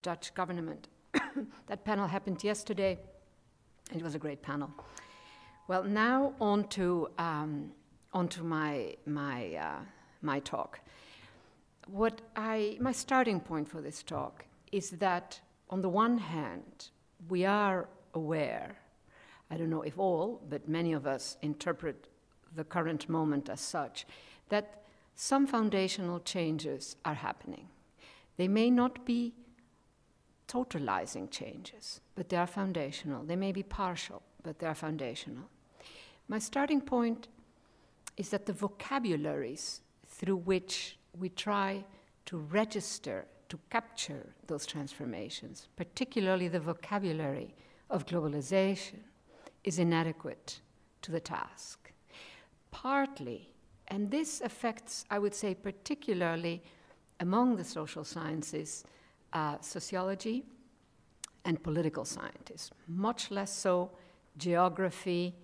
Dutch government. That panel happened yesterday. It was a great panel. Well, now on to my talk. My starting point for this talk is that, on the one hand, we are aware, I don't know if all, but many of us interpret the current moment as such, that some foundational changes are happening. They may not be totalizing changes, but they are foundational. They may be partial, but they are foundational. My starting point is that the vocabularies through which we try to register, to capture those transformations, particularly the vocabulary of globalization, is inadequate to the task. Partly, and this affects, I would say, particularly among the social sciences, sociology and political scientists, much less so geography,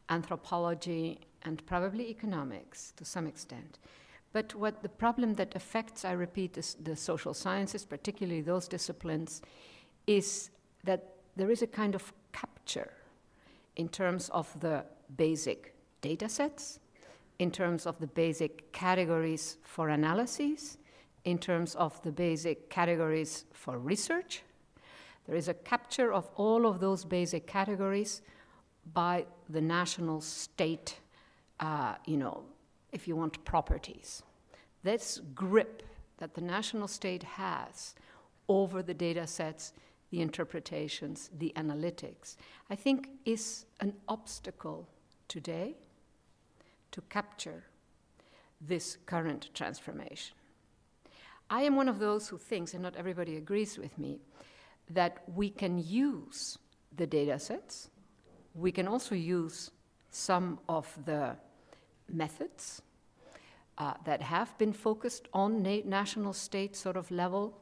anthropology, and probably economics to some extent. But what the problem that affects, I repeat, the social sciences, particularly those disciplines, is that there is a kind of capture in terms of the basic data sets, in terms of the basic categories for analyses, in terms of the basic categories for research. There is a capture of all of those basic categories by the national state, if you want, properties. This grip that the national state has over the data sets, the interpretations, the analytics, I think is an obstacle today to capture this current transformation. I am one of those who thinks, and not everybody agrees with me, that we can use the data sets. We can also use some of the methods that have been focused on national state sort of level.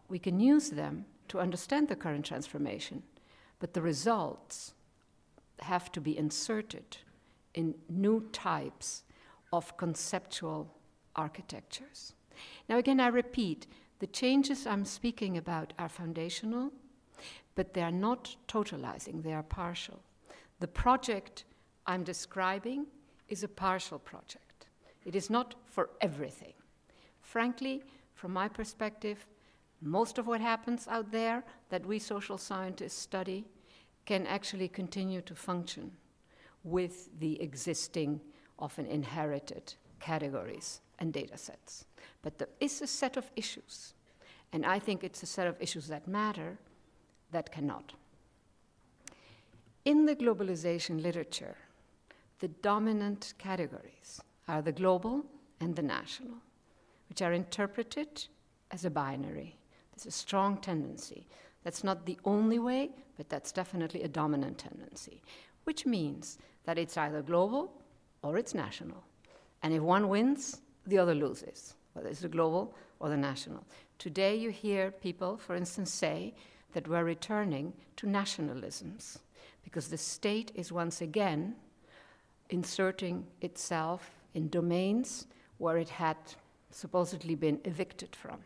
We can use them to understand the current transformation, but the results have to be inserted in new types of conceptual architectures. Now again, I repeat, the changes I'm speaking about are foundational, but they are not totalizing, they are partial. The project I'm describing is a partial project. It is not for everything. Frankly, from my perspective, most of what happens out there that we social scientists study can actually continue to function with the existing, often inherited categories and data sets. But there is a set of issues, and I think it's a set of issues that matter, that cannot. In the globalization literature, the dominant categories are the global and the national, which are interpreted as a binary. There's a strong tendency. That's not the only way, but that's definitely a dominant tendency, which means that it's either global or it's national. And if one wins, the other loses, whether it's the global or the national. Today you hear people, for instance, say that we're returning to nationalisms because the state is once again inserting itself in domains where it had supposedly been evicted from.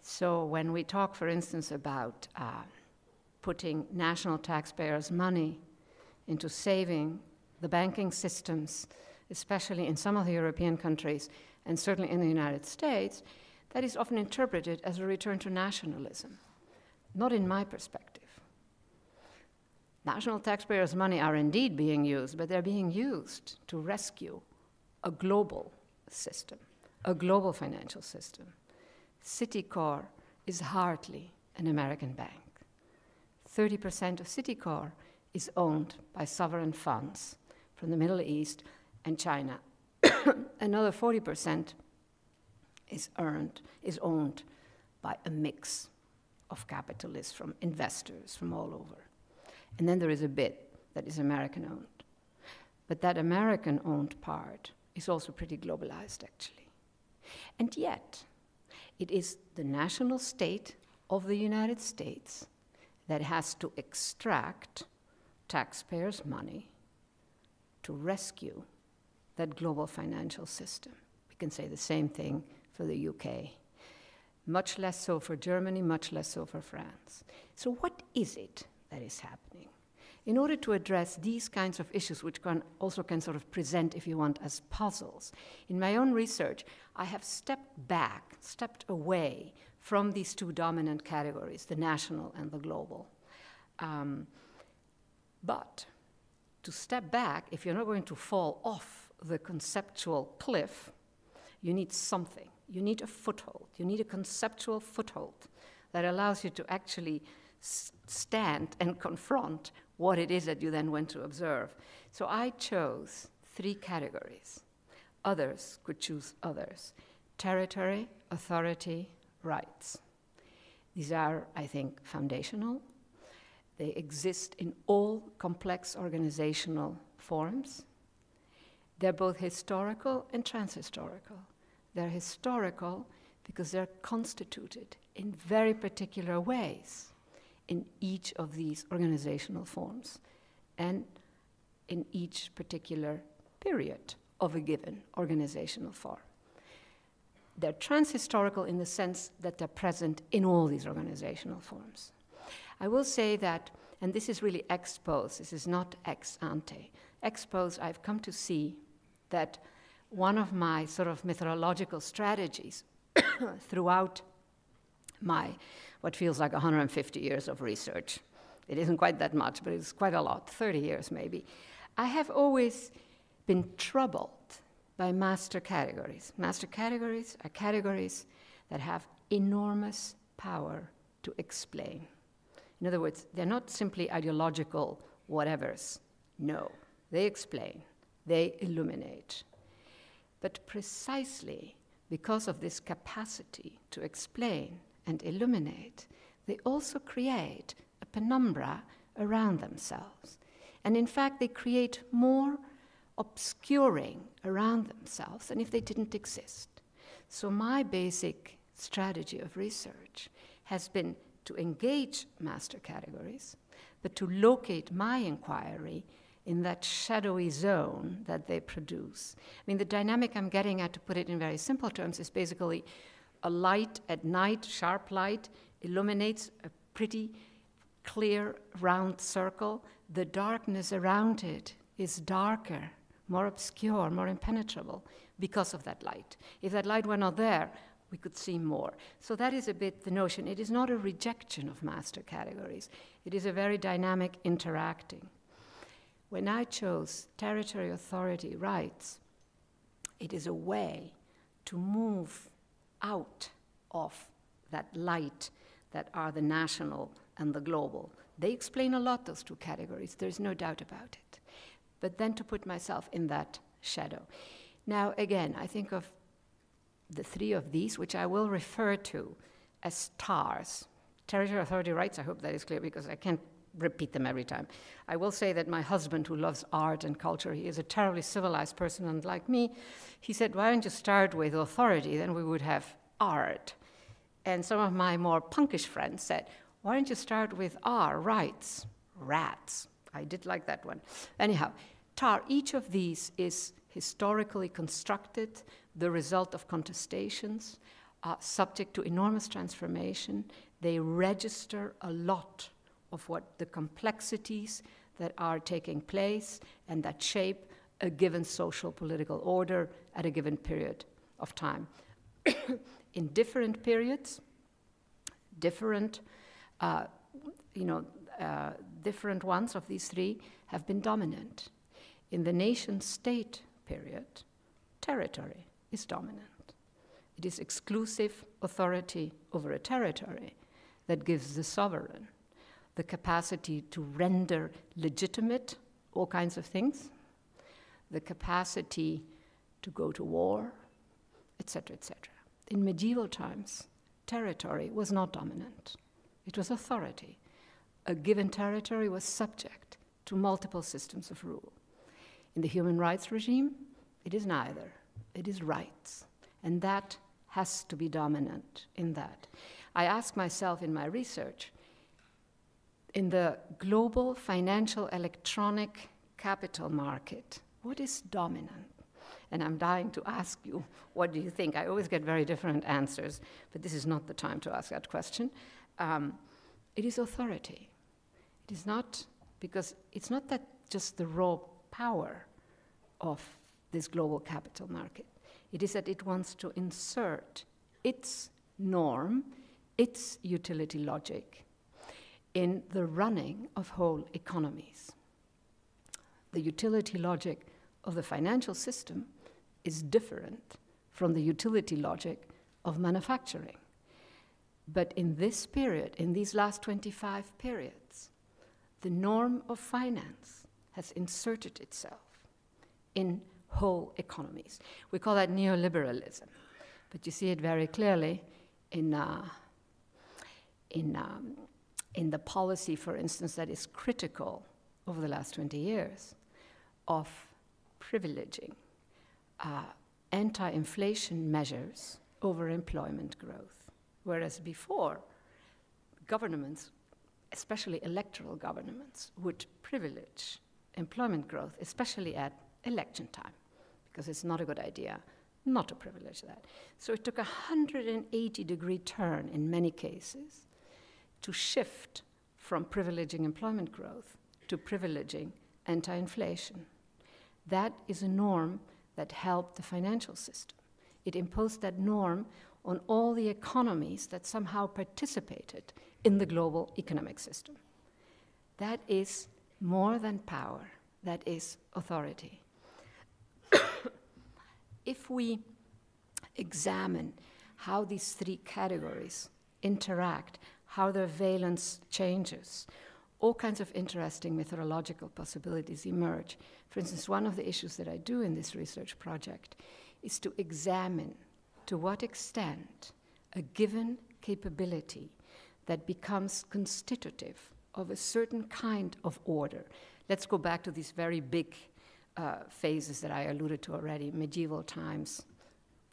So when we talk, for instance, about putting national taxpayers' money into saving the banking systems, especially in some of the European countries, and certainly in the United States, that is often interpreted as a return to nationalism. Not in my perspective. National taxpayers' money are indeed being used, but they're being used to rescue a global system, a global financial system. Citicorp is hardly an American bank. 30% of Citicorp is owned by sovereign funds from the Middle East and China. Another 40% is owned by a mix of capitalists, from investors from all over. And then there is a bit that is American-owned. But that American-owned part is also pretty globalized, actually. And yet, it is the national state of the United States that has to extract taxpayers' money to rescue that global financial system. We can say the same thing for the UK. much less so for Germany, much less so for France. So what is it that is happening? In order to address these kinds of issues, which also can sort of present, if you want, as puzzles, in my own research, I have stepped away from these two dominant categories, the national and the global. But to step back, if you're not going to fall off the conceptual cliff, you need something. You need a foothold. You need a conceptual foothold that allows you to actually stand and confront what it is that you then went to observe. So I chose 3 categories. Others could choose others. Territory, authority, rights. These are, I think, foundational. They exist in all complex organizational forms. They're both historical and transhistorical. They're historical because they're constituted in very particular ways in each of these organizational forms and in each particular period of a given organizational form. They're transhistorical in the sense that they're present in all these organizational forms. I will say that, and this is really ex post, this is not ex ante. Ex post, I've come to see that one of my sort of methodological strategies throughout my, what feels like 150 years of research, it isn't quite that much, but it's quite a lot, 30 years maybe, I have always been troubled by master categories. Master categories are categories that have enormous power to explain. In other words, they're not simply ideological whatevers. No, they explain, they illuminate. But precisely because of this capacity to explain and illuminate, they also create a penumbra around themselves. And in fact, they create more obscuring around themselves than if they didn't exist. So my basic strategy of research has been to engage master categories, but to locate my inquiry in that shadowy zone that they produce. I mean, the dynamic I'm getting at, to put it in very simple terms, is basically a light at night, sharp light, illuminates a pretty clear round circle. The darkness around it is darker, more obscure, more impenetrable because of that light. If that light were not there, we could see more. So that is a bit the notion. It is not a rejection of master categories. It is a very dynamic interacting. When I chose territory, authority, rights, it is a way to move out of that light that are the national and the global. They explain a lot, those two categories. There's no doubt about it. But then to put myself in that shadow. Now, again, I think of the 3 of these, which I will refer to as TARs. Territory, authority, rights, I hope that is clear because I can't repeat them every time. I will say that my husband, who loves art and culture, he is a terribly civilized person, and like me, he said, why don't you start with authority, then we would have art. And some of my more punkish friends said, why don't you start with R, rights, rats. I did like that one. Anyhow, TAR, each of these is historically constructed, the result of contestations, subject to enormous transformation. They register a lot of what the complexities that are taking place and that shape a given social political order at a given period of time. In different periods, different ones of these 3 have been dominant. In the nation-state period, territory is dominant. It is exclusive authority over a territory that gives the sovereign the capacity to render legitimate all kinds of things, the capacity to go to war, etc., etc. In medieval times, territory was not dominant. It was authority. A given territory was subject to multiple systems of rule. In the human rights regime, it is neither. It is rights. And that has to be dominant in that. I ask myself in my research, in the global financial electronic capital market, what is dominant? and I'm dying to ask you, what do you think? I always get very different answers, but this is not the time to ask that question. It is authority. It is not, because it's not that just the raw power of this global capital market. It is that it wants to insert its norm, its utility logic, in the running of whole economies. The utility logic of the financial system is different from the utility logic of manufacturing. But in this period, in these last 25 periods, the norm of finance has inserted itself in whole economies. We call that neoliberalism, but you see it very clearly in the policy, for instance, that is critical over the last 20 years of privileging anti-inflation measures over employment growth, whereas before, governments, especially electoral governments, would privilege employment growth, especially at election time, because it's not a good idea not to privilege that. So it took a 180-degree turn in many cases to shift from privileging employment growth to privileging anti-inflation. That is a norm that helped the financial system. It imposed that norm on all the economies that somehow participated in the global economic system. That is more than power. That is authority. If we examine how these three categories interact, how their valence changes, all kinds of interesting methodological possibilities emerge. For instance, one of the issues that I do in this research project is to examine to what extent a given capability that becomes constitutive of a certain kind of order. Let's go back to these very big phases that I alluded to already, medieval times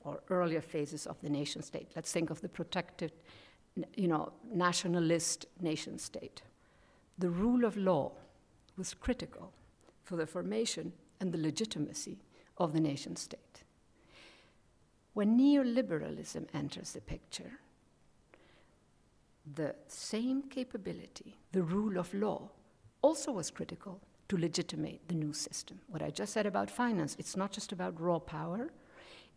or earlier phases of the nation state. Let's think of the protected, nationalist nation state. The rule of law was critical for the formation and the legitimacy of the nation state. When neoliberalism enters the picture, the same capability, the rule of law, also was critical to legitimate the new system. What I just said about finance, it's not just about raw power,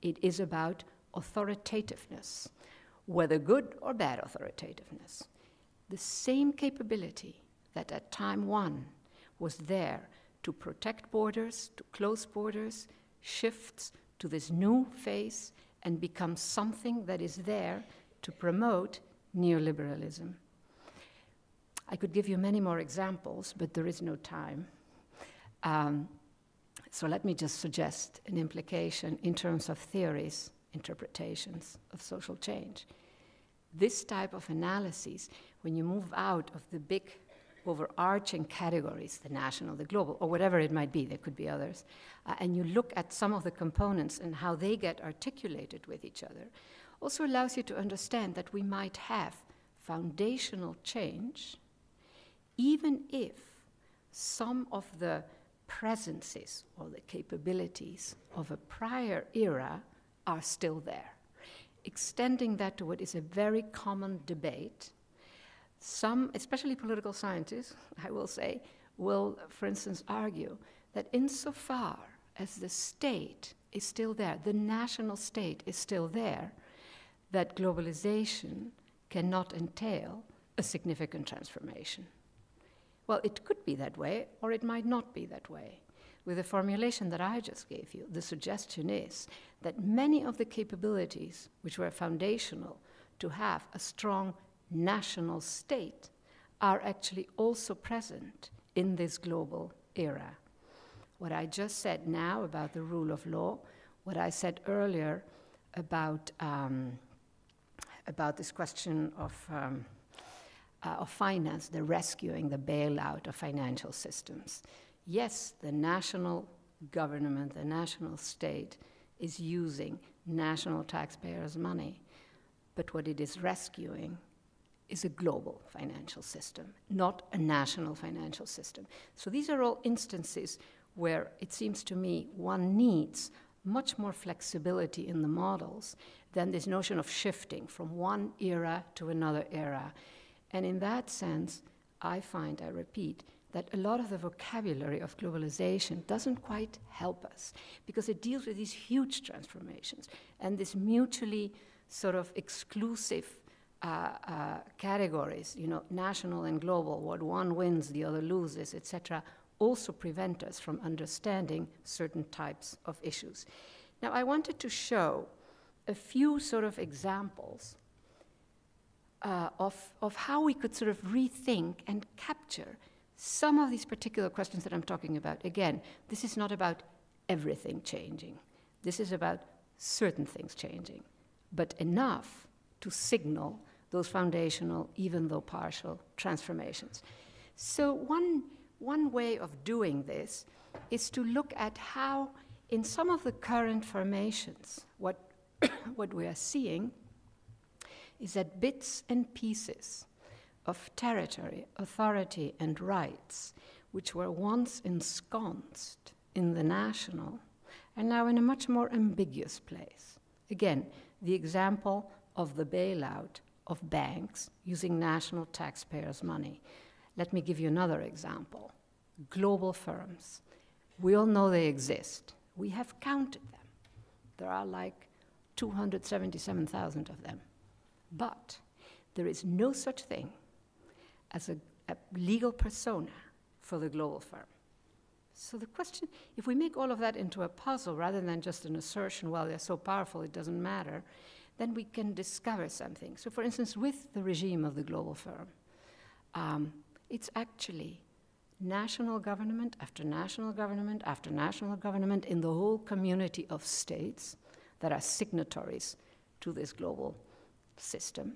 it is about authoritativeness, whether good or bad authoritativeness. The same capability that at time one was there to protect borders, to close borders, shifts to this new phase and becomes something that is there to promote neoliberalism. I could give you many more examples, but there is no time. So let me just suggest an implication in terms of theories, interpretations of social change. This type of analysis, when you move out of the big overarching categories, the national, the global, or whatever it might be, there could be others, and you look at some of the components and how they get articulated with each other, also allows you to understand that we might have foundational change, even if some of the presences or the capabilities of a prior era are still there. Extending that to what is a very common debate, some, especially political scientists, I will say, will, for instance, argue that insofar as the state is still there, the national state is still there, that globalization cannot entail a significant transformation. Well, it could be that way, or it might not be that way. With the formulation that I just gave you, the suggestion is that many of the capabilities which were foundational to have a strong national state are actually also present in this global era. What I just said now about the rule of law, what I said earlier about this question of finance, the rescuing, the bailout of financial systems. Yes, the national government, the national state is using national taxpayers' money, but what it is rescuing is a global financial system, not a national financial system. So these are all instances where it seems to me one needs much more flexibility in the models than this notion of shifting from one era to another era. And in that sense, I find, I repeat, that a lot of the vocabulary of globalization doesn't quite help us, because it deals with these huge transformations and this mutually sort of exclusive categories, you know, national and global, what one wins, the other loses, etc., also prevent us from understanding certain types of issues. Now, I wanted to show a few sort of examples of how we could sort of rethink and capture some of these particular questions that I'm talking about. Again, this is not about everything changing. This is about certain things changing, but enough to signal those foundational, even though partial, transformations. So one way of doing this is to look at how, in some of the current formations, what we are seeing is that bits and pieces of territory, authority, and rights, which were once ensconced in the national, are now in a much more ambiguous place. Again, the example of the bailout of banks using national taxpayers' money. Let me give you another example. Global firms. We all know they exist. We have counted them. There are like 277,000 of them. But there is no such thing as a legal persona for the global firm. So the question, if we make all of that into a puzzle rather than just an assertion, well, they're so powerful it doesn't matter, then we can discover something. So for instance, with the regime of the global firm, it's actually national government after national government after national government in the whole community of states that are signatories to this global system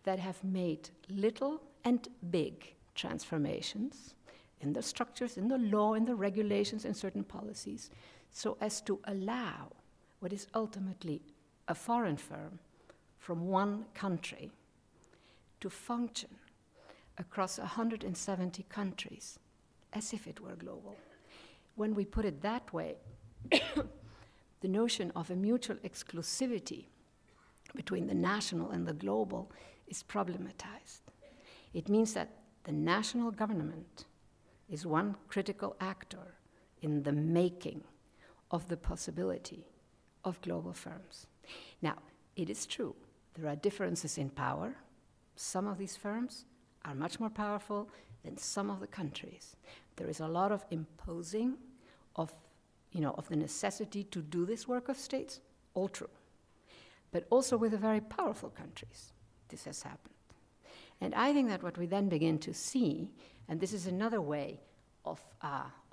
that have made little and big transformations in the structures, in the law, in the regulations, in certain policies, so as to allow what is ultimately a foreign firm from one country to function across 170 countries as if it were global. When we put it that way, the notion of a mutual exclusivity between the national and the global is problematized. It means that the national government is one critical actor in the making of the possibility of global firms. Now, it is true, there are differences in power. Some of these firms are much more powerful than some of the countries. There is a lot of imposing of the necessity to do this work of states, all true. But also with the very powerful countries, this has happened. And I think that what we then begin to see, and this is another way of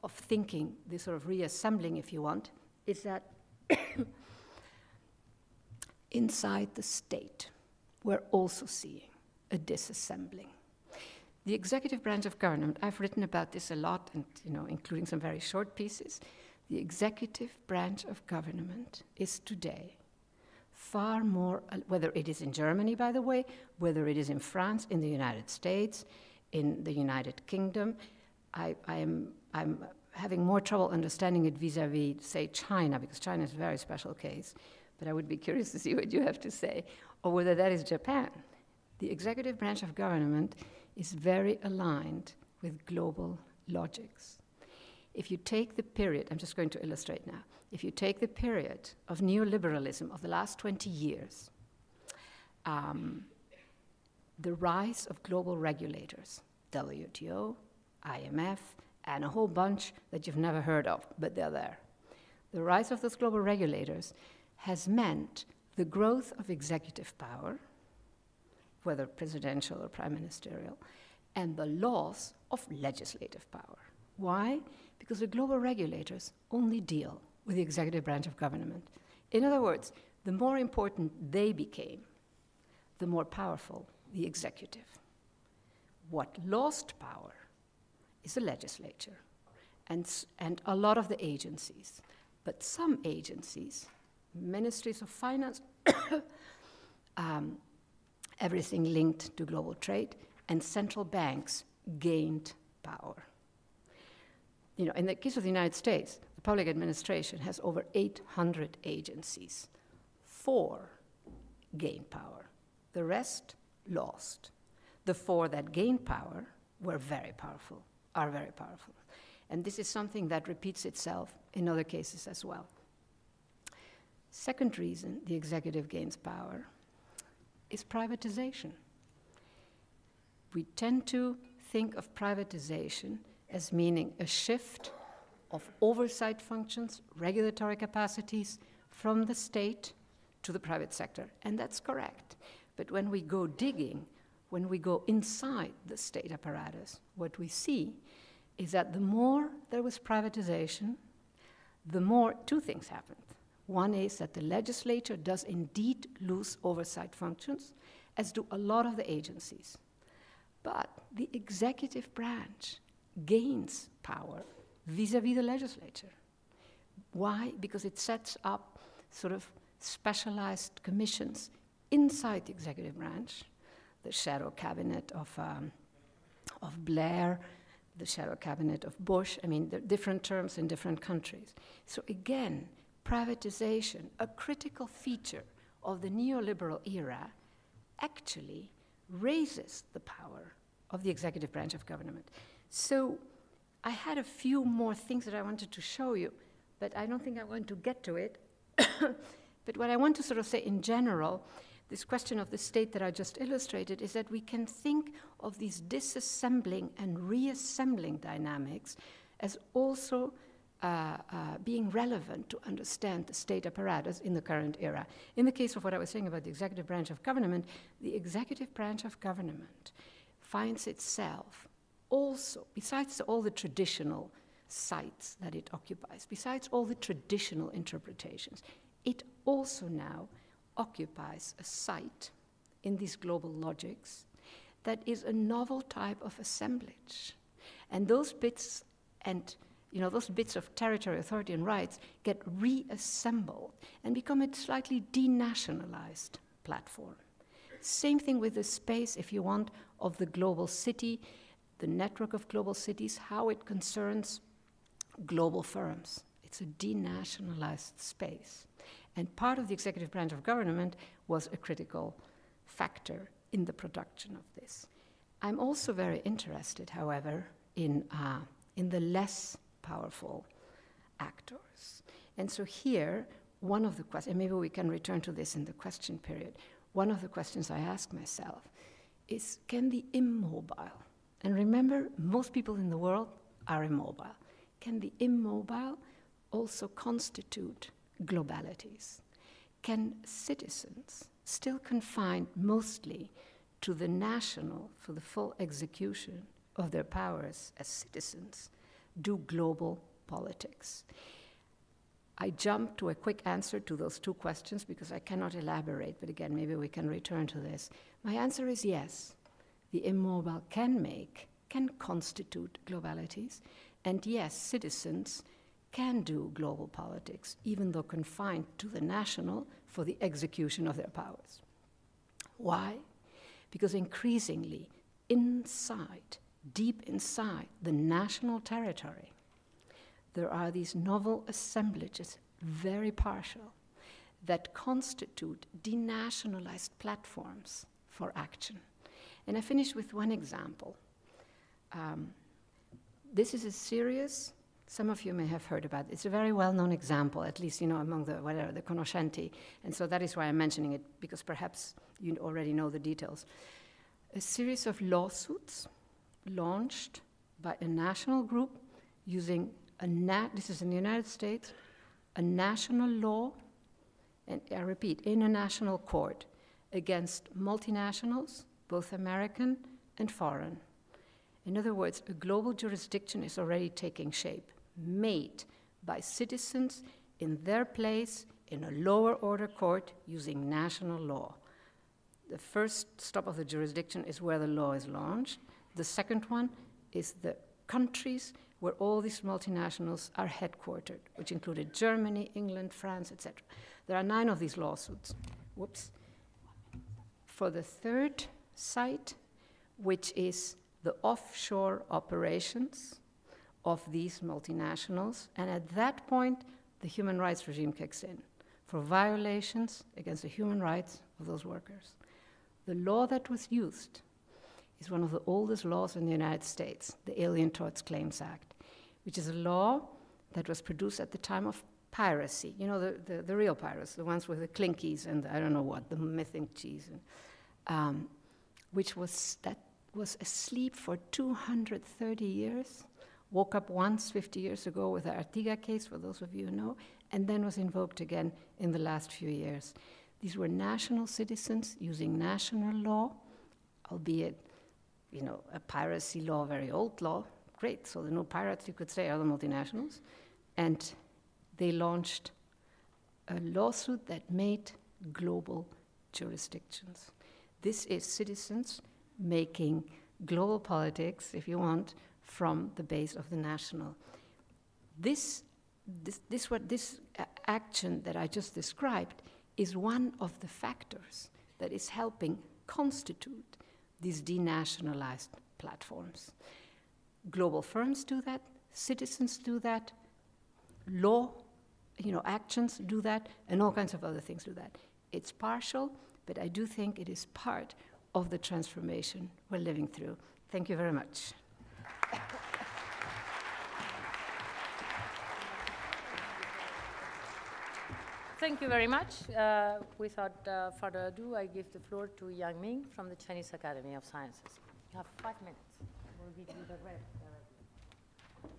thinking, this sort of reassembling, if you want, is that inside the state, we're also seeing a disassembling. The executive branch of government, I've written about this a lot, and including some very short pieces. The executive branch of government is today far more, whether it is in Germany, by the way, whether it is in France, in the United States, in the United Kingdom. I'm having more trouble understanding it vis-a-vis, say, China, because China is a very special case, but I would be curious to see what you have to say, or whether that is Japan. The executive branch of government is very aligned with global logics. If you take the period, I'm just going to illustrate now, if you take the period of neoliberalism of the last 20 years, the rise of global regulators, WTO, IMF, and a whole bunch that you've never heard of, but they're there. The rise of those global regulators has meant the growth of executive power, whether presidential or prime ministerial, and the loss of legislative power. Why? Because the global regulators only deal with the executive branch of government. In other words, the more important they became, the more powerful the executive. What lost power is the legislature and a lot of the agencies. But some agencies, ministries of finance, everything linked to global trade, and central banks gained power. In the case of the United States, the public administration has over 800 agencies. 4 gain power. The rest lost. The 4 that gained power were very powerful, are very powerful. And this is something that repeats itself in other cases as well. Second reason the executive gains power is privatization. We tend to think of privatization as meaning a shift of oversight functions, regulatory capacities from the state to the private sector, and that's correct. But when we go digging, when we go inside the state apparatus, what we see is that the more there was privatization, the more 2 things happened. One is that the legislature does indeed lose oversight functions, as do a lot of the agencies. But the executive branch gains power vis-à-vis the legislature. Why? Because it sets up sort of specialized commissions inside the executive branch, the shadow cabinet of Blair, the shadow cabinet of Bush. I mean, there are different terms in different countries. So again, privatization, a critical feature of the neoliberal era, actually raises the power of the executive branch of government. So I had a few more things that I wanted to show you, but I don't think I'm going to get to it. But what I want to sort of say in general, this question of the state that I just illustrated, is that we can think of these disassembling and reassembling dynamics as also being relevant to understand the state apparatus in the current era. In the case of what I was saying about the executive branch of government, the executive branch of government finds itself also, besides all the traditional sites that it occupies, besides all the traditional interpretations, it also now occupies a site in these global logics that is a novel type of assemblage. And those bits those bits of territory, authority, and rights get reassembled and become a slightly denationalized platform. Same thing with the space, if you want, of the global city, the network of global cities, how it concerns global firms. It's a denationalized space. And part of the executive branch of government was a critical factor in the production of this. I'm also very interested, however, in the less powerful actors. And so here, one of the questions, and maybe we can return to this in the question period, one of the questions I ask myself is, can the immobile, and remember, most people in the world are immobile, can the immobile also constitute globalities? Can citizens, still confined mostly to the national for the full execution of their powers as citizens, do global politics? I jump to a quick answer to those 2 questions because I cannot elaborate, but again, maybe we can return to this. My answer is yes. The immobile can constitute globalities, and yes, citizens can do global politics, even though confined to the national for the execution of their powers. Why? Because increasingly, inside, deep inside the national territory, there are these novel assemblages, very partial, that constitute denationalized platforms for action. And I finish with one example. This is a serious, some of you may have heard about it. It's a very well-known example, at least, among the conoscenti. And so that is why I'm mentioning it, because perhaps you already know the details. A series of lawsuits launched by a national group using this is in the United States, a national law, and I repeat, in a national court, against multinationals, both American and foreign. In other words, a global jurisdiction is already taking shape, made by citizens in their place in a lower order court using national law. The first stop of the jurisdiction is where the law is launched. The second one is the countries where all these multinationals are headquartered, which included Germany, England, France, etc. There are 9 of these lawsuits. Whoops. For the third site, which is the offshore operations of these multinationals, and at that point, the human rights regime kicks in for violations against the human rights of those workers. The law that was used is one of the oldest laws in the United States, the Alien Tort Claims Act, which is a law that was produced at the time of piracy. You know, the real pirates, the ones with the clinkies and I don't know what, the missing cheese, and, which was asleep for 230 years, woke up once 50 years ago with the Artiga case, for those of you who know, and then was invoked again in the last few years. These were national citizens using national law, albeit, you know, a piracy law, very old law. Great, so the no pirates, you could say, are the multinationals. And they launched a lawsuit that made global jurisdictions. This is citizens making global politics, if you want, from the base of the national. This action that I just described is one of the factors that is helping constitute these denationalized platforms. Global firms do that, citizens do that, law, you know, actions do that, and all kinds of other things do that. It's partial, but I do think it is part of the transformation we're living through. Thank you very much. Thank you very much. Without further ado, I give the floor to Yang Ming from the Chinese Academy of Sciences. You have 5 minutes. We'll give you the red directly.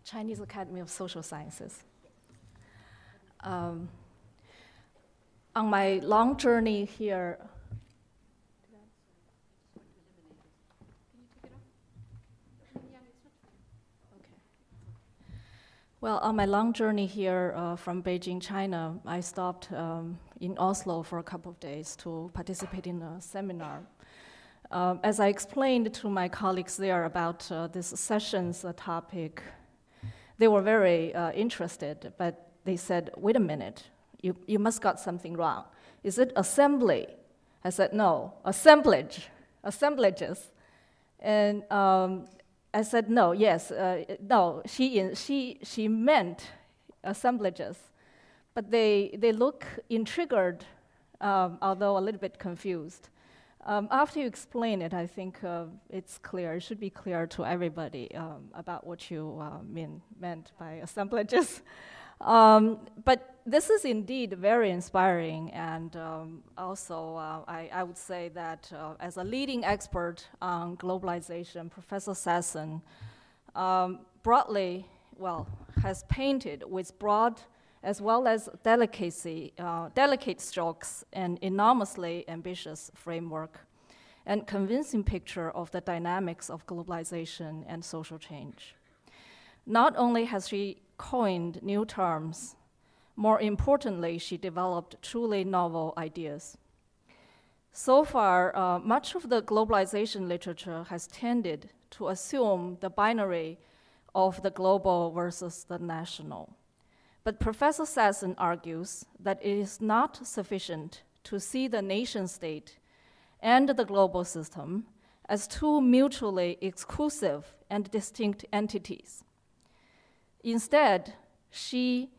Chinese Academy of Social Sciences. On my long journey here, well, on my long journey here from Beijing, China, I stopped in Oslo for a couple of days to participate in a seminar. As I explained to my colleagues there about this session's topic, they were very interested, but they said, wait a minute, you must got something wrong. Is it assembly? I said, no, assemblages. And I said, no, yes, no, she meant assemblages, but they look intrigued, although a little bit confused. After you explain it, I think it's clear, it should be clear to everybody about what you meant by assemblages. But this is indeed very inspiring, and also I would say that as a leading expert on globalization, Professor Sasson broadly, well, has painted with broad as well as delicate strokes an enormously ambitious framework and convincing picture of the dynamics of globalization and social change. Not only has she coined new terms, more importantly, she developed truly novel ideas. So far, much of the globalization literature has tended to assume the binary of the global versus the national. But Professor Sasson argues that it is not sufficient to see the nation state and the global system as two mutually exclusive and distinct entities. Instead, she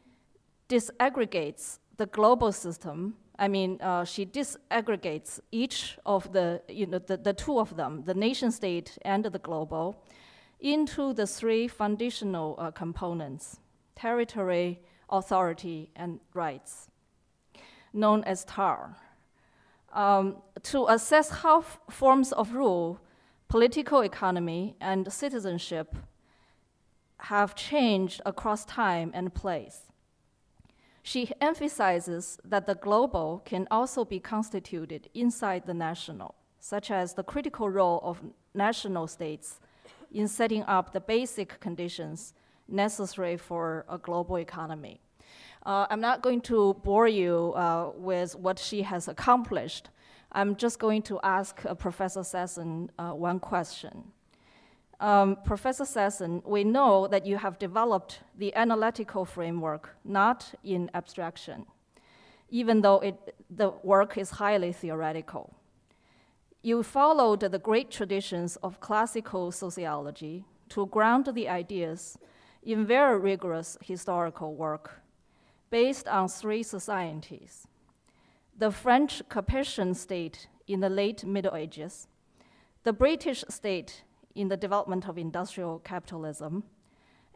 disaggregates the global system. She disaggregates each of the two of them, the nation state and the global, into the three foundational components: territory, authority, and rights, known as TAR. To assess how forms of rule, political economy, and citizenship have changed across time and place. She emphasizes that the global can also be constituted inside the national, such as the critical role of national states in setting up the basic conditions necessary for a global economy. I'm not going to bore you with what she has accomplished. I'm just going to ask Professor Sasson one question. Professor Sasson, we know that you have developed the analytical framework not in abstraction, even though the work is highly theoretical. You followed the great traditions of classical sociology to ground the ideas in very rigorous historical work based on 3 societies: the French Capetian state in the late Middle Ages, the British state in the development of industrial capitalism,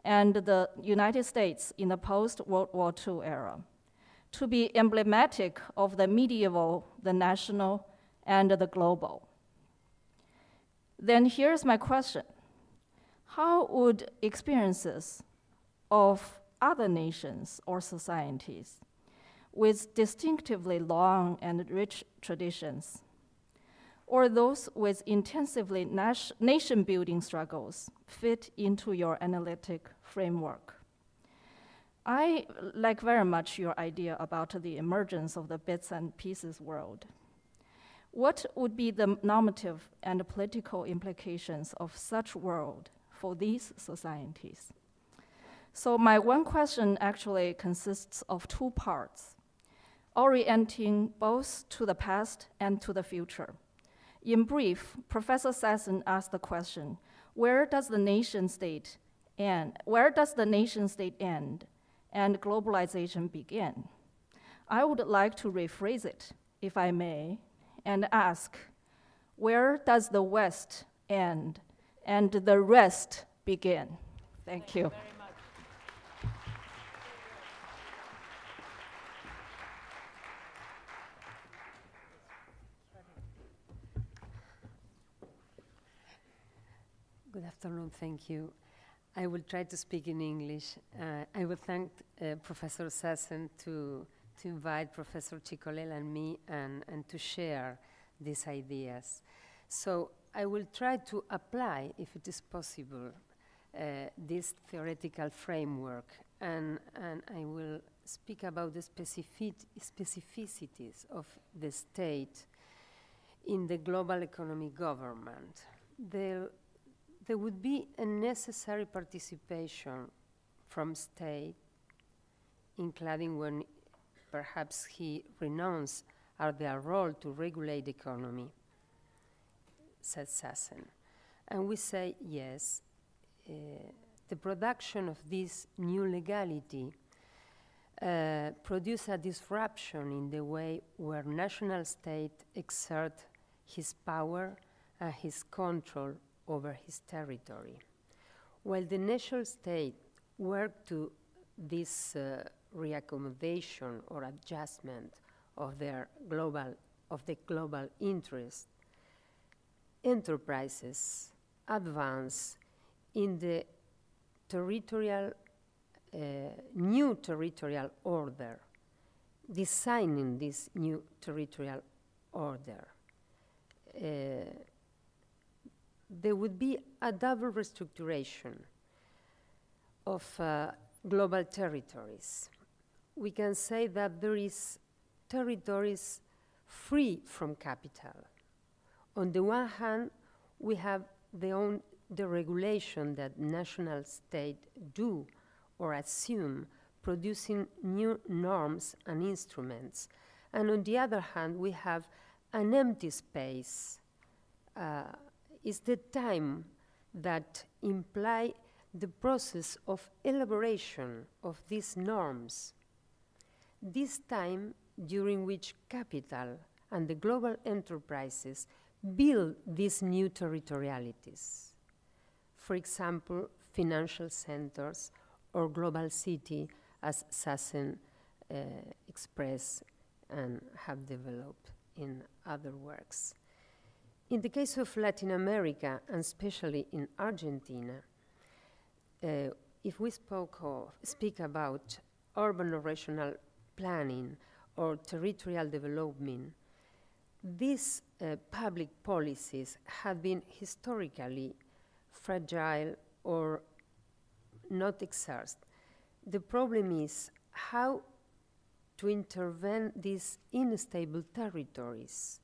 and the United States in the post-World War II era, to be emblematic of the medieval, the national, and the global. Then here's my question. How would experiences of other nations or societies with distinctively long and rich traditions, or those with intensively nation-building struggles, fit into your analytic framework? I like very much your idea about the emergence of the bits and pieces world. What would be the normative and political implications of such world for these societies? So my one question actually consists of 2 parts, orienting both to the past and to the future. In brief, Professor Sasson asked the question, where does the nation state end? Where does the nation state end and globalization begin? I would like to rephrase it, if I may, and ask, where does the West end and the rest begin? Thank you. Very much. Good afternoon, thank you. I will try to speak in English. I will thank Professor Sasson to invite Professor Cicolella and me and to share these ideas. So I will try to apply, if it is possible, this theoretical framework, and I will speak about the specificities of the state in the global economic government. There would be a necessary participation from state, including when perhaps he renounced their role to regulate the economy, said Sasson. And we say, yes, the production of this new legality produce a disruption in the way where national state exert his power and his control over his territory. While the nation state worked to this reaccommodation or adjustment of the global interest, enterprises advance in the new territorial order, designing this new territorial order. There would be a double restructuration of global territories. We can say that there is territories free from capital. On the one hand, we have the regulation that national state do or assume, producing new norms and instruments. And on the other hand, we have an empty space. Is the time that imply the process of elaboration of these norms. This time during which capital and the global enterprises build these new territorialities. For example, financial centers or global city, as Sasson expressed and have developed in other works. In the case of Latin America, and especially in Argentina, if we speak about urban or regional planning or territorial development, these public policies have been historically fragile or not exercised. The problem is how to intervene these unstable territories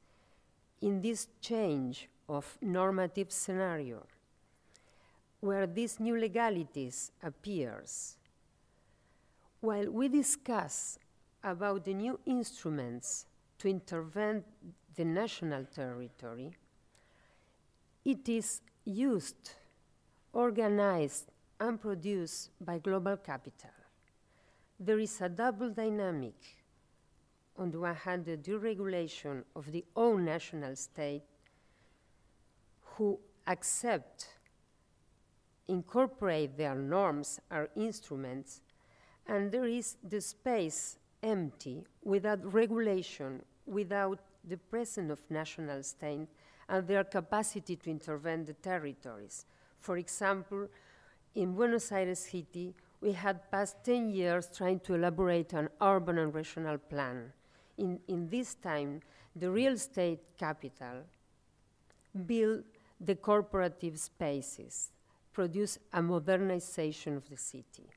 in this change of normative scenario, where these new legalities appears. While we discuss about the new instruments to intervene the national territory, it is used organized and produced by global capital. There is a double dynamic. On the one hand, the deregulation of the own national state who accept, incorporate their norms or instruments, and there is the space empty without regulation, without the presence of national state and their capacity to intervene the territories. For example, in Buenos Aires City, we had passed 10 years trying to elaborate an urban and regional plan. In this time, the real estate capital built the corporative spaces, produced a modernization of the city.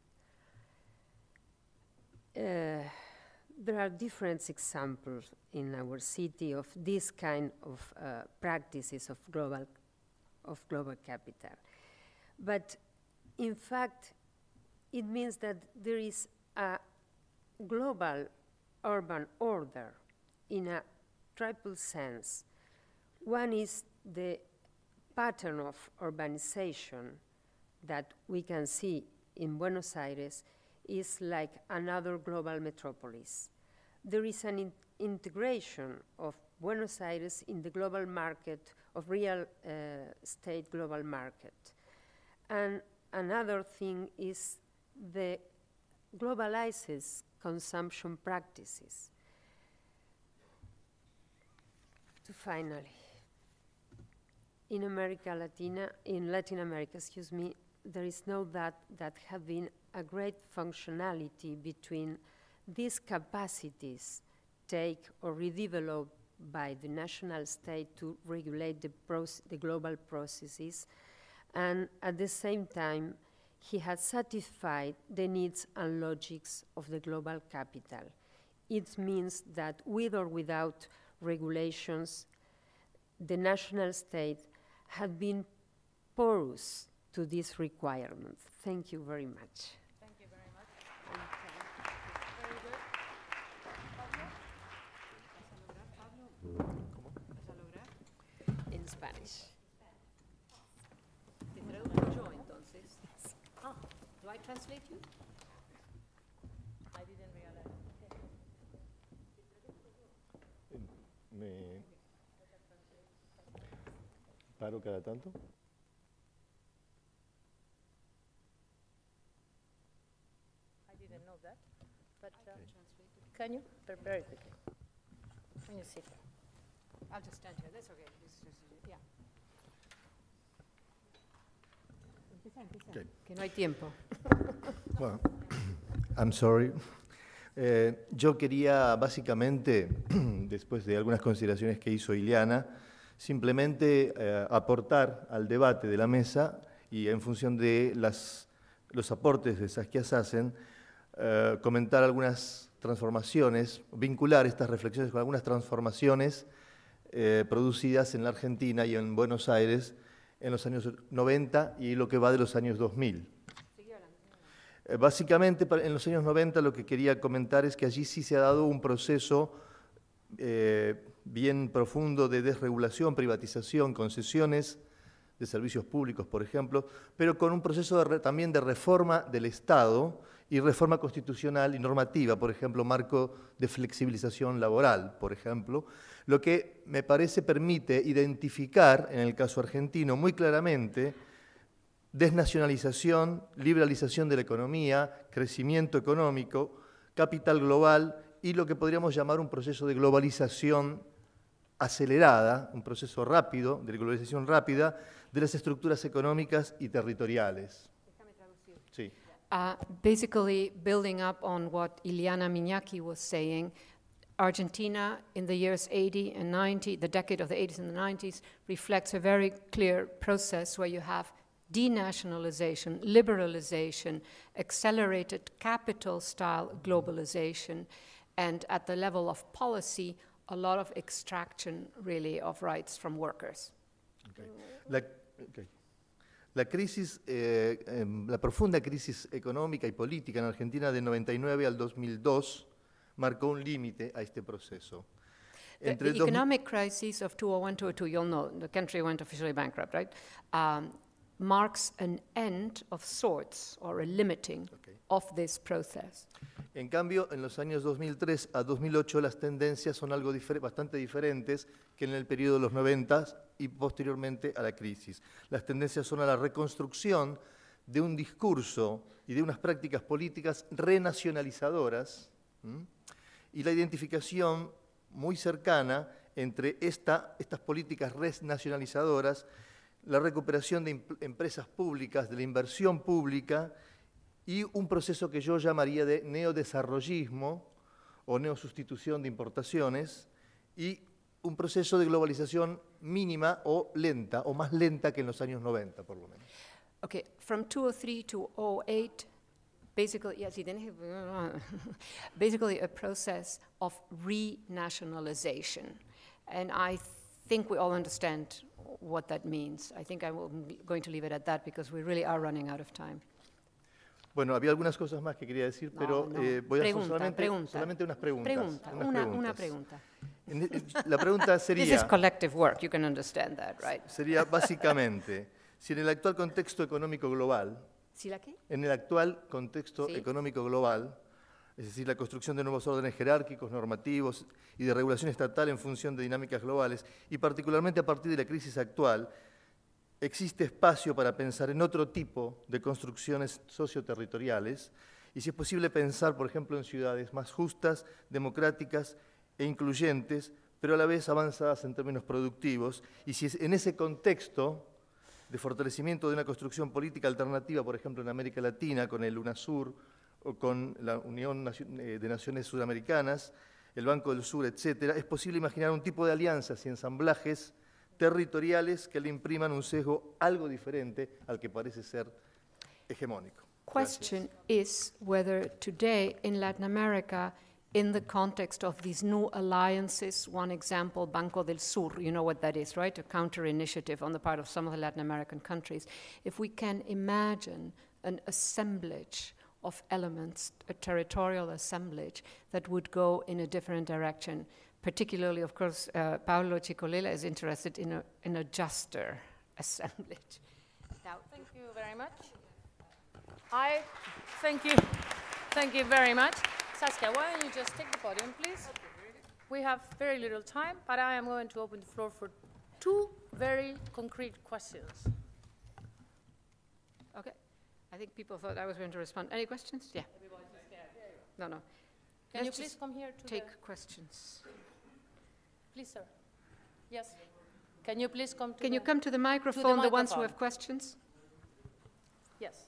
There are different examples in our city of this kind of practices of global capital. But in fact, it means that there is a global urban order in a triple sense. One is the pattern of urbanization that we can see in Buenos Aires is like another global metropolis. There is an integration of Buenos Aires in the global market, of real estate global market. And another thing is the globalizes consumption practices. To finally, in Latin America, excuse me, there is no doubt that have been a great functionality between these capacities take or redeveloped by the national state to regulate the global processes, and at the same time, he has satisfied the needs and logics of the global capital. It means that with or without regulations, the national state had been porous to these requirements. Thank you very much. Thank you very much. Very good. Pablo? In Spanish. Te traduzco yo entonces. Ah, do I translate you? I didn't realize. Me paro cada tanto. I didn't know that. But can you? Very quickly. When you sit there. I'll just stand here. That's okay. Yeah. Okay. Que no hay tiempo. Well, I'm sorry. Yo quería básicamente, después de algunas consideraciones que hizo Ileana, simplemente aportar al debate de la mesa y en función de los aportes de Saskia Sassen, comentar algunas transformaciones, vincular estas reflexiones con algunas transformaciones producidas en la Argentina y en Buenos Aires en los años 90 y lo que va de los años 2000. Básicamente, en los años 90 lo que quería comentar es que allí sí se ha dado un proceso bien profundo de desregulación, privatización, concesiones de servicios públicos, por ejemplo, pero con un proceso también de reforma del Estado y reforma constitucional y normativa, por ejemplo, marco de flexibilización laboral, por ejemplo, lo que me parece permite identificar, en el caso argentino, muy claramente desnacionalización, liberalización de la economía, crecimiento económico, capital global y lo que podríamos llamar un proceso de globalización acelerada, un proceso rápido, de globalización rápida de las estructuras económicas y territoriales. Sí. Basically, building up on what Ileana Miñaki was saying, Argentina in the years 80 and 90, the decade of the 80s and the 90s, reflects a very clear process where you have denationalization, liberalization, accelerated capital-style globalization, and at the level of policy, a lot of extraction, really, of rights from workers. Okay. La profunda crisis económica y política en Argentina del 99 al 2002 marcó un límite a este proceso. The economic crisis of 2001-2002, you'll know, the country went officially bankrupt, right? marks an end of sorts or a limiting of this process. En cambio, en los años 2003 a 2008 las tendencias son algo bastante diferentes que en el periodo de los 90 y posteriormente a la crisis. Las tendencias son a la reconstrucción de un discurso y de unas prácticas políticas renacionalizadoras, y la identificación muy cercana entre estas políticas renacionalizadoras, la recuperación de empresas públicas, de la inversión pública, y un proceso que yo llamaría de neodesarrollismo o neosustitución de importaciones, y un proceso de globalización mínima o lenta, o más lenta que en los años 90, por lo menos. Okay, from 2003 to 2008, basically, yes, basically a process of renationalization. And I think we all understand what that means. I think I'm going to leave it at that because we really are running out of time. Bueno, había algunas cosas más que quería decir, pero voy a hacer solamente unas preguntas. Una pregunta. La pregunta sería... This is collective work, you can understand that, right? Sería básicamente, si en el actual contexto económico global, ¿Sí la qué? en el actual contexto económico global, es decir, la construcción de nuevos órdenes jerárquicos, normativos y de regulación estatal en función de dinámicas globales, y particularmente a partir de la crisis actual, existe espacio para pensar en otro tipo de construcciones socioterritoriales, y si es posible pensar, por ejemplo, en ciudades más justas, democráticas e incluyentes, pero a la vez avanzadas en términos productivos, y si es en ese contexto de fortalecimiento de una construcción política alternativa, por ejemplo, en América Latina, con el UNASUR o con la Unión de Naciones Sudamericanas, el Banco del Sur, etc., es posible imaginar un tipo de alianzas y ensamblajes territoriales que le impriman un sesgo algo diferente al que parece ser hegemónico. Question is whether today in Latin America, in the context of these new alliances, one example, Banco del Sur, you know what that is, right? A counter-initiative on the part of some of the Latin American countries. If we can imagine an assemblage of elements, a territorial assemblage that would go in a different direction. Particularly, of course, Paolo Cicolella is interested in a juster assemblage. Now, thank you very much. Thank you very much. Saskia, why don't you just take the podium, please? We have very little time, but I am going to open the floor for two very concrete questions. Okay. I think people thought I was going to respond. Any questions? Yeah. Everybody's scared. No. Can you please come here to take questions? Please, sir. Yes. Can you please come to Can you come to the microphone, the ones who have questions? Yes.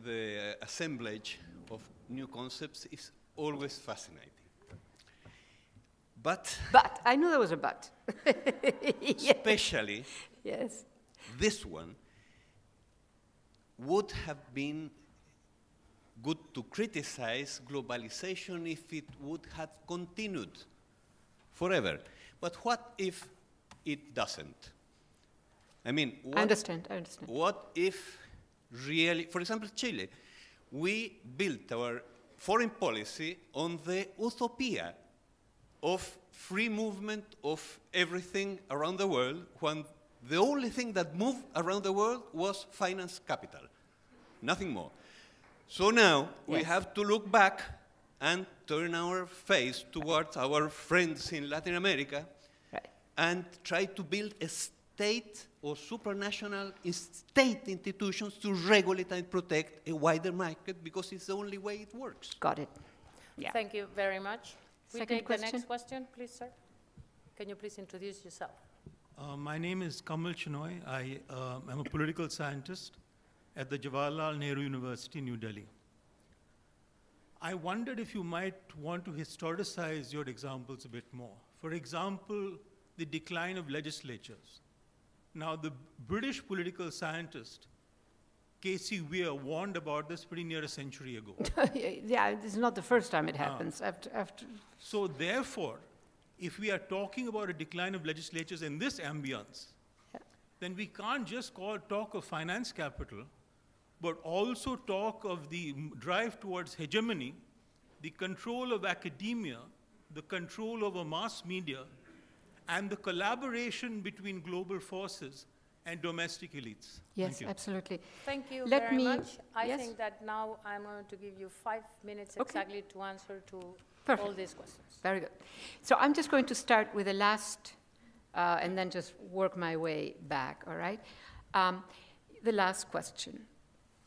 The assemblage of new concepts is always fascinating. But I knew there was a but. Especially yes. This one would have been good to criticize globalization if it would have continued forever. But what if it doesn't? I mean, I understand. What if really, for example, Chile, we built our foreign policy on the utopia of free movement of everything around the world, when the only thing that moved around the world was finance capital, nothing more. So now we have to look back and turn our face towards our friends in Latin America and try to build a state or supranational state institutions to regulate and protect a wider market, because it's the only way it works. Got it. Yeah. Thank you very much. We Second take question. The next question, please, sir. Can you please introduce yourself? My name is Kamal Chinoy. I am a political scientist at the Jawaharlal Nehru University, New Delhi. I wondered if you might want to historicize your examples a bit more. For example, the decline of legislatures. Now, the British political scientist, Casey Weir, warned about this pretty near a century ago. Yeah, this is not the first time it happens. So therefore, if we are talking about a decline of legislatures in this ambience, then we can't just talk of finance capital, but also talk of the drive towards hegemony, the control of academia, the control over mass media, and the collaboration between global forces and domestic elites. Yes, Thank you. absolutely. Thank you Let very me- much. I yes? think that now I'm going to give you 5 minutes Okay. exactly to answer to Perfect. all these questions. Very good. So I'm just going to start with the last, and then just work my way back, all right? The last question.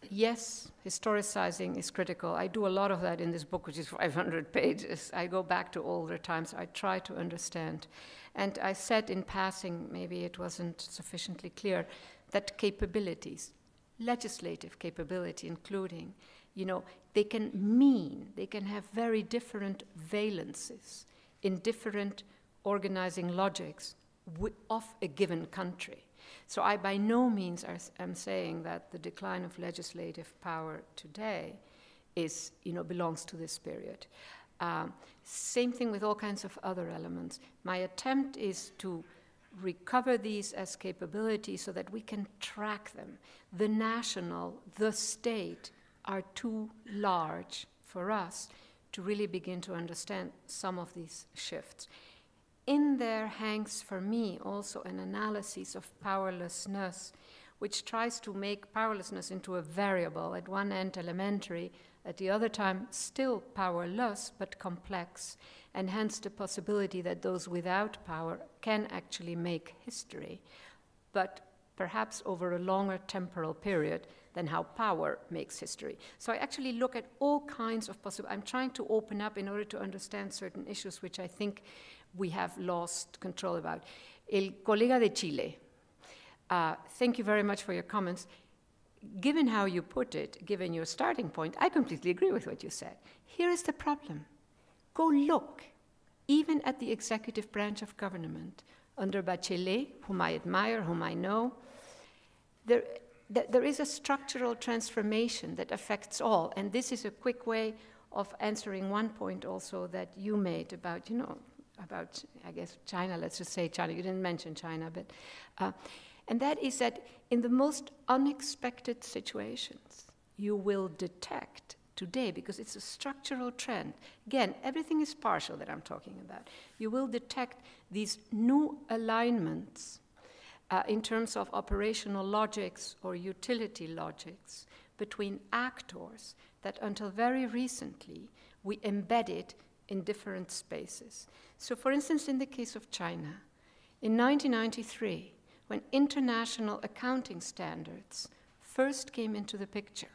Yes, historicizing is critical. I do a lot of that in this book, which is 500 pages. I go back to older times. I try to understand. And I said in passing, maybe it wasn't sufficiently clear, that capabilities, legislative capability including, you know, they can have very different valences in different organizing logics of a given country. So I by no means am saying that the decline of legislative power today is, you know, belongs to this period. Same thing with all kinds of other elements. My attempt is to recover these as capabilities so that we can track them. The national, the state are too large for us to really begin to understand some of these shifts. In there hangs, for me, also an analysis of powerlessness, which tries to make powerlessness into a variable, at one end elementary, at the other time still powerless, but complex, and hence the possibility that those without power can actually make history, but perhaps over a longer temporal period than how power makes history. So I actually look at all kinds of possible. I'm trying to open up in order to understand certain issues which I think we have lost control about. El colega de Chile, thank you very much for your comments. Given how you put it, given your starting point, I completely agree with what you said. Here is the problem. Go look, even at the executive branch of government, under Bachelet, whom I admire, whom I know, there is a structural transformation that affects all. And this is a quick way of answering one point also that you made about, you know, about, I guess, China. Let's just say China. You didn't mention China, but... and that is that in the most unexpected situations, you will detect today, because it's a structural trend. Again, everything is partial that I'm talking about. You will detect these new alignments in terms of operational logics or utility logics between actors that until very recently we embedded in different spaces. So for instance, in the case of China, in 1993, when international accounting standards first came into the picture,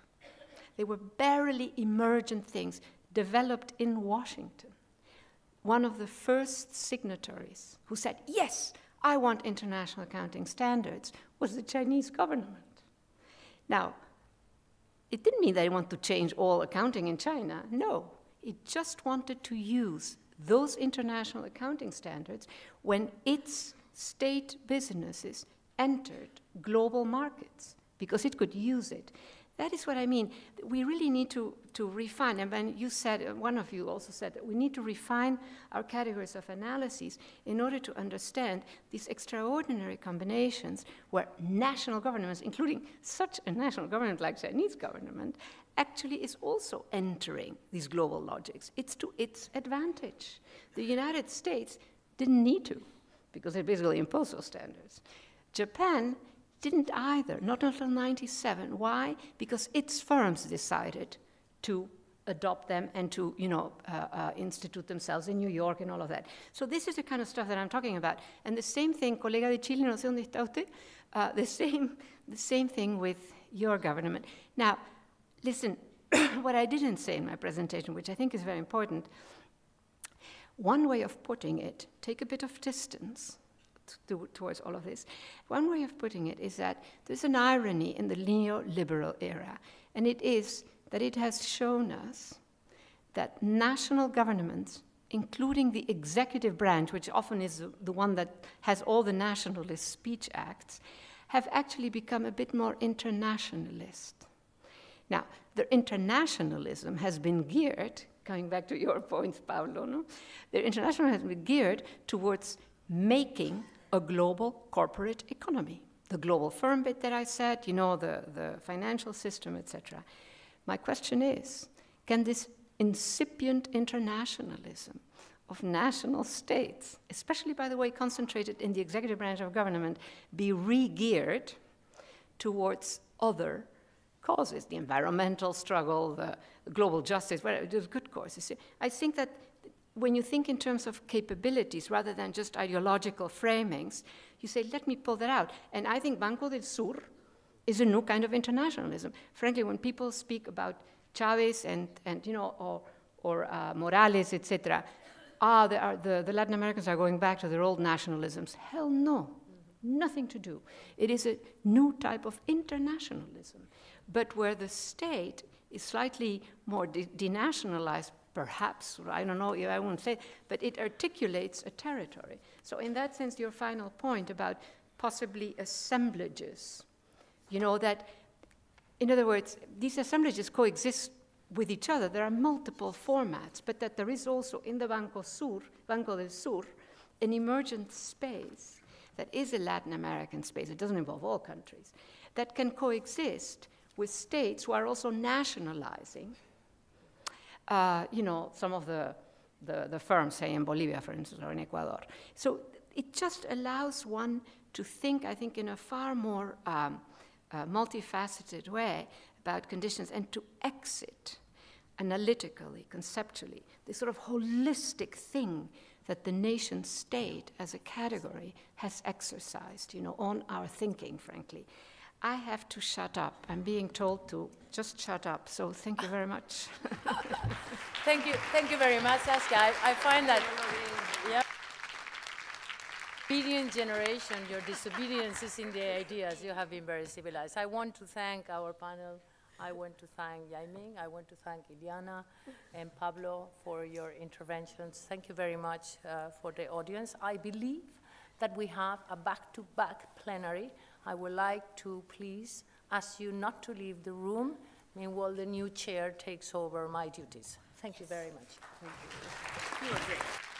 they were barely emergent things developed in Washington. One of the first signatories who said, yes, I want international accounting standards, was the Chinese government. Now, it didn't mean they want to change all accounting in China. No, it just wanted to use those international accounting standards when its state businesses entered global markets, because it could use it. That is what I mean. We really need to refine, and when you said, one of you also said that we need to refine our categories of analyses in order to understand these extraordinary combinations where national governments, including such a national government like Chinese government, actually is also entering these global logics. It's to its advantage. The United States didn't need to, because it basically imposed those standards. Japan didn't either, not until 97. Why? Because its firms decided to adopt them and to, you know, institute themselves in New York and all of that. So this is the kind of stuff that I'm talking about. And the same thing, colega de Chile, no sé dónde está usted, the same thing with your government. Now, listen, what I didn't say in my presentation, which I think is very important, one way of putting it, take a bit of distance towards all of this. One way of putting it is that there's an irony in the neoliberal era, and it is that it has shown us that national governments, including the executive branch, which often is the one that has all the nationalist speech acts, have actually become a bit more internationalist. Now, their internationalism has been geared, coming back to your points, Pablo, no? Their internationalism has been geared towards making a global corporate economy. The global firm bit that I said, you know, the financial system, etc. My question is, can this incipient internationalism of national states, especially, by the way, concentrated in the executive branch of government, be re-geared towards other causes, the environmental struggle, the global justice, whatever, there's good causes. I think that when you think in terms of capabilities rather than just ideological framings, you say, let me pull that out. And I think Banco del Sur is a new kind of internationalism. Frankly, when people speak about Chavez and you know, or Morales, etc., the Latin Americans are going back to their old nationalisms. Hell no, nothing to do. It is a new type of internationalism, but where the state is slightly more denationalized, perhaps, I don't know, I won't say, but it articulates a territory. So in that sense, your final point about possibly assemblages, you know, that, in other words, these assemblages coexist with each other. There are multiple formats, but that there is also in the Banco del Sur, an emergent space that is a Latin American space. It doesn't involve all countries, that can coexist with states who are also nationalizing. You know, some of the firms, say in Bolivia, for instance, or in Ecuador. So it just allows one to think, I think, in a far more multifaceted way about conditions and to exit analytically, conceptually, this sort of holistic thing that the nation state as a category has exercised, you know, on our thinking, frankly. I have to shut up. I'm being told to just shut up, so thank you very much. Thank you very much, Saskia. I find that, yeah, obedient generation, your disobedience is in the ideas. You have been very civilized. I want to thank our panel. I want to thank Yaiming. I want to thank Iliana and Pablo for your interventions. Thank you very much for the audience. I believe that we have a back-to-back plenary. I would like to please ask you not to leave the room. Meanwhile, the new chair takes over my duties. Thank you very much. Thank you. You were great.